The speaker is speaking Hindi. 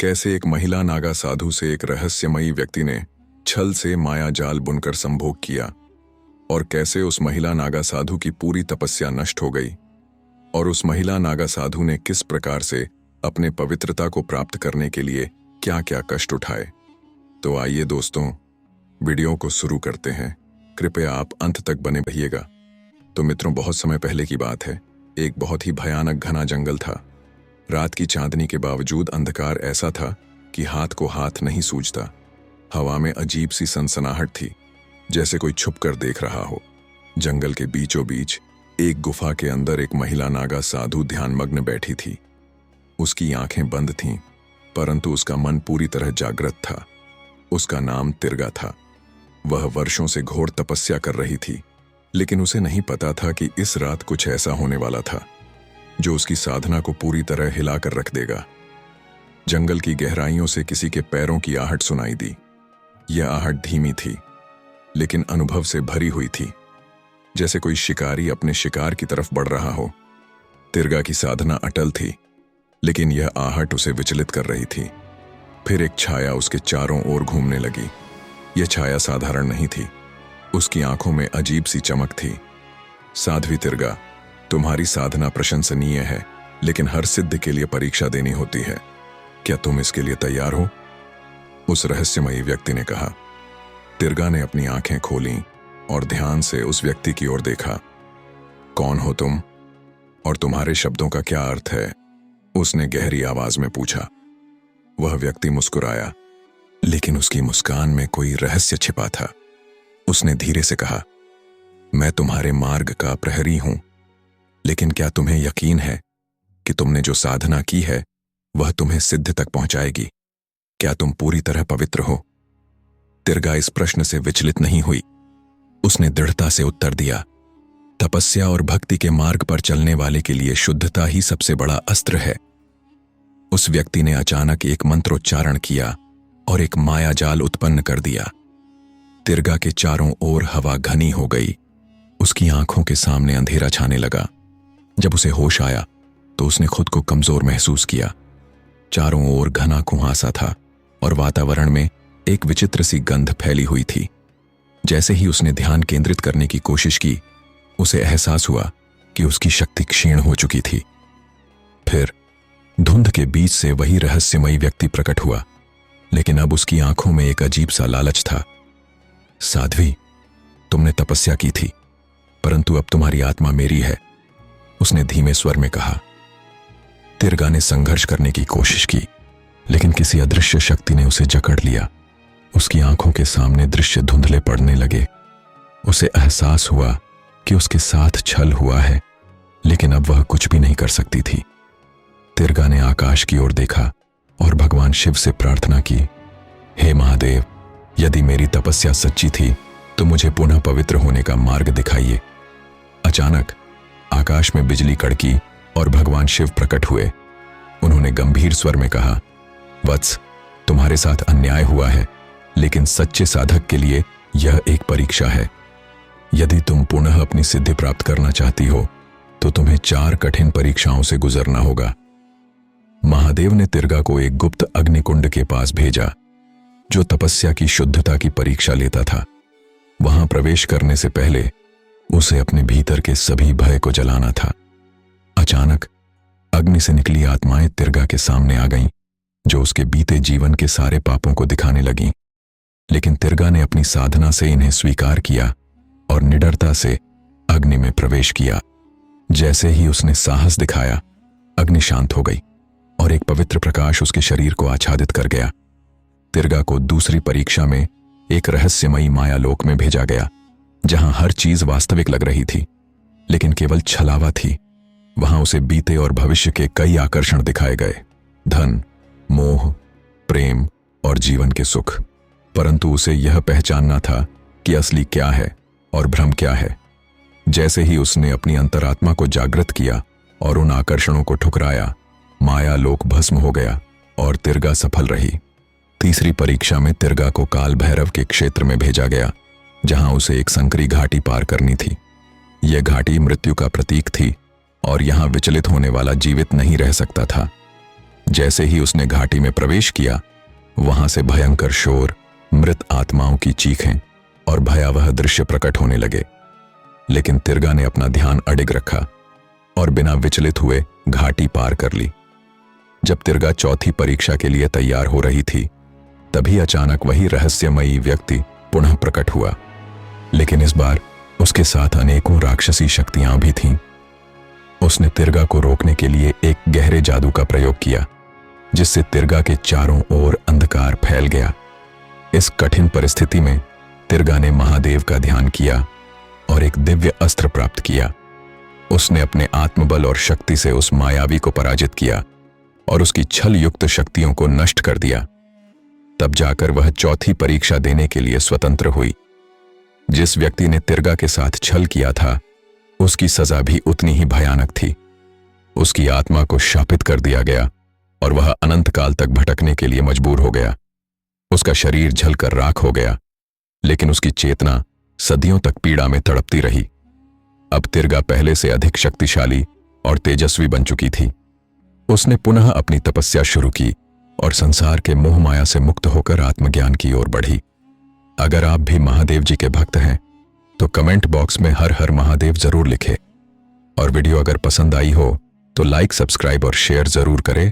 कैसे एक महिला नागा साधु से एक रहस्यमयी व्यक्ति ने छल से माया जाल बुनकर संभोग किया, और कैसे उस महिला नागा साधु की पूरी तपस्या नष्ट हो गई, और उस महिला नागा साधु ने किस प्रकार से अपने पवित्रता को प्राप्त करने के लिए क्या क्या कष्ट उठाए। तो आइए दोस्तों, वीडियो को शुरू करते हैं। कृपया आप अंत तक बने रहिएगा। तो मित्रों, बहुत समय पहले की बात है। एक बहुत ही भयानक घना जंगल था। रात की चांदनी के बावजूद अंधकार ऐसा था कि हाथ को हाथ नहीं सूझता। हवा में अजीब सी सनसनाहट थी, जैसे कोई छुप कर देख रहा हो। जंगल के बीचों बीच एक गुफा के अंदर एक महिला नागा साधु ध्यानमग्न बैठी थी। उसकी आंखें बंद थीं, परंतु उसका मन पूरी तरह जागृत था। उसका नाम तिर्गा था। वह वर्षों से घोर तपस्या कर रही थी, लेकिन उसे नहीं पता था कि इस रात कुछ ऐसा होने वाला था जो उसकी साधना को पूरी तरह हिलाकर रख देगा। जंगल की गहराइयों से किसी के पैरों की आहट सुनाई दी। यह आहट धीमी थी, लेकिन अनुभव से भरी हुई थी, जैसे कोई शिकारी अपने शिकार की तरफ बढ़ रहा हो। तिर्गा की साधना अटल थी, लेकिन यह आहट उसे विचलित कर रही थी। फिर एक छाया उसके चारों ओर घूमने लगी। यह छाया साधारण नहीं थी। उसकी आंखों में अजीब सी चमक थी। साध्वी तिर्गा, तुम्हारी साधना प्रशंसनीय है, लेकिन हर सिद्ध के लिए परीक्षा देनी होती है। क्या तुम इसके लिए तैयार हो? उस रहस्यमयी व्यक्ति ने कहा। तिर्गा ने अपनी आंखें खोलीं और ध्यान से उस व्यक्ति की ओर देखा। कौन हो तुम, और तुम्हारे शब्दों का क्या अर्थ है? उसने गहरी आवाज में पूछा। वह व्यक्ति मुस्कुराया, लेकिन उसकी मुस्कान में कोई रहस्य छिपा था। उसने धीरे से कहा, मैं तुम्हारे मार्ग का प्रहरी हूं, लेकिन क्या तुम्हें यकीन है कि तुमने जो साधना की है वह तुम्हें सिद्ध तक पहुंचाएगी? क्या तुम पूरी तरह पवित्र हो? तिर्गा इस प्रश्न से विचलित नहीं हुई। उसने दृढ़ता से उत्तर दिया, तपस्या और भक्ति के मार्ग पर चलने वाले के लिए शुद्धता ही सबसे बड़ा अस्त्र है। उस व्यक्ति ने अचानक एक मंत्रोच्चारण किया और एक माया जाल उत्पन्न कर दिया। तिर्गा के चारों ओर हवा घनी हो गई। उसकी आंखों के सामने अंधेरा छाने लगा। जब उसे होश आया तो उसने खुद को कमजोर महसूस किया। चारों ओर घना कुहासा था और वातावरण में एक विचित्र सी गंध फैली हुई थी। जैसे ही उसने ध्यान केंद्रित करने की कोशिश की, उसे एहसास हुआ कि उसकी शक्ति क्षीण हो चुकी थी। फिर धुंध के बीच से वही रहस्यमयी व्यक्ति प्रकट हुआ, लेकिन अब उसकी आंखों में एक अजीब सा लालच था। साध्वी, तुमने तपस्या की थी, परंतु अब तुम्हारी आत्मा मेरी है, उसने धीमे स्वर में कहा। तिर्गा ने संघर्ष करने की कोशिश की, लेकिन किसी अदृश्य शक्ति ने उसे जकड़ लिया। उसकी आंखों के सामने दृश्य धुंधले पड़ने लगे। उसे एहसास हुआ कि उसके साथ छल हुआ है, लेकिन अब वह कुछ भी नहीं कर सकती थी। तिर्गा ने आकाश की ओर देखा और भगवान शिव से प्रार्थना की, हे महादेव, यदि मेरी तपस्या सच्ची थी तो मुझे पुनः पवित्र होने का मार्ग दिखाइए। अचानक आकाश में बिजली कड़की और भगवान शिव प्रकट हुए। उन्होंने गंभीर स्वर में कहा, वत्स, तुम्हारे साथ अन्याय हुआ है, लेकिन सच्चे साधक के लिए यह एक परीक्षा है। यदि तुम पुनः अपनी सिद्धि प्राप्त करना चाहती हो तो तुम्हें 4 कठिन परीक्षाओं से गुजरना होगा। महादेव ने तिर्गा को एक गुप्त अग्निकुंड के पास भेजा, जो तपस्या की शुद्धता की परीक्षा लेता था। वहां प्रवेश करने से पहले उसे अपने भीतर के सभी भय को जलाना था। अचानक अग्नि से निकली आत्माएं तिर्गा के सामने आ गईं, जो उसके बीते जीवन के सारे पापों को दिखाने लगीं। लेकिन तिर्गा ने अपनी साधना से इन्हें स्वीकार किया और निडरता से अग्नि में प्रवेश किया। जैसे ही उसने साहस दिखाया, अग्नि शांत हो गई और एक पवित्र प्रकाश उसके शरीर को आच्छादित कर गया। तिर्गा को दूसरी परीक्षा में एक रहस्यमयी मायालोक में भेजा गया, जहां हर चीज वास्तविक लग रही थी, लेकिन केवल छलावा थी। वहां उसे बीते और भविष्य के कई आकर्षण दिखाए गए, धन, मोह, प्रेम और जीवन के सुख। परंतु उसे यह पहचानना था कि असली क्या है और भ्रम क्या है। जैसे ही उसने अपनी अंतरात्मा को जागृत किया और उन आकर्षणों को ठुकराया, माया लोक भस्म हो गया और तिर्गा सफल रही। तीसरी परीक्षा में तिर्गा को काल भैरव के क्षेत्र में भेजा गया, जहां उसे एक संकरी घाटी पार करनी थी। यह घाटी मृत्यु का प्रतीक थी और यहां विचलित होने वाला जीवित नहीं रह सकता था। जैसे ही उसने घाटी में प्रवेश किया, वहां से भयंकर शोर, मृत आत्माओं की चीखें और भयावह दृश्य प्रकट होने लगे। लेकिन तिर्गा ने अपना ध्यान अडिग रखा और बिना विचलित हुए घाटी पार कर ली। जब तिर्गा चौथी परीक्षा के लिए तैयार हो रही थी, तभी अचानक वही रहस्यमयी व्यक्ति पुनः प्रकट हुआ। लेकिन इस बार उसके साथ अनेकों राक्षसी शक्तियां भी थीं। उसने तिर्गा को रोकने के लिए एक गहरे जादू का प्रयोग किया, जिससे तिर्गा के चारों ओर अंधकार फैल गया। इस कठिन परिस्थिति में तिर्गा ने महादेव का ध्यान किया और एक दिव्य अस्त्र प्राप्त किया। उसने अपने आत्मबल और शक्ति से उस मायावी को पराजित किया और उसकी छल युक्त शक्तियों को नष्ट कर दिया। तब जाकर वह चौथी परीक्षा देने के लिए स्वतंत्र हुई। जिस व्यक्ति ने तिर्गा के साथ छल किया था, उसकी सजा भी उतनी ही भयानक थी। उसकी आत्मा को शापित कर दिया गया और वह अनंत काल तक भटकने के लिए मजबूर हो गया। उसका शरीर जलकर राख हो गया, लेकिन उसकी चेतना सदियों तक पीड़ा में तड़पती रही। अब तिर्गा पहले से अधिक शक्तिशाली और तेजस्वी बन चुकी थी। उसने पुनः अपनी तपस्या शुरू की और संसार के मोह माया से मुक्त होकर आत्मज्ञान की ओर बढ़ी। अगर आप भी महादेव जी के भक्त हैं, तो कमेंट बॉक्स में हर हर महादेव जरूर लिखें। और वीडियो अगर पसंद आई हो तो लाइक, सब्सक्राइब और शेयर जरूर करें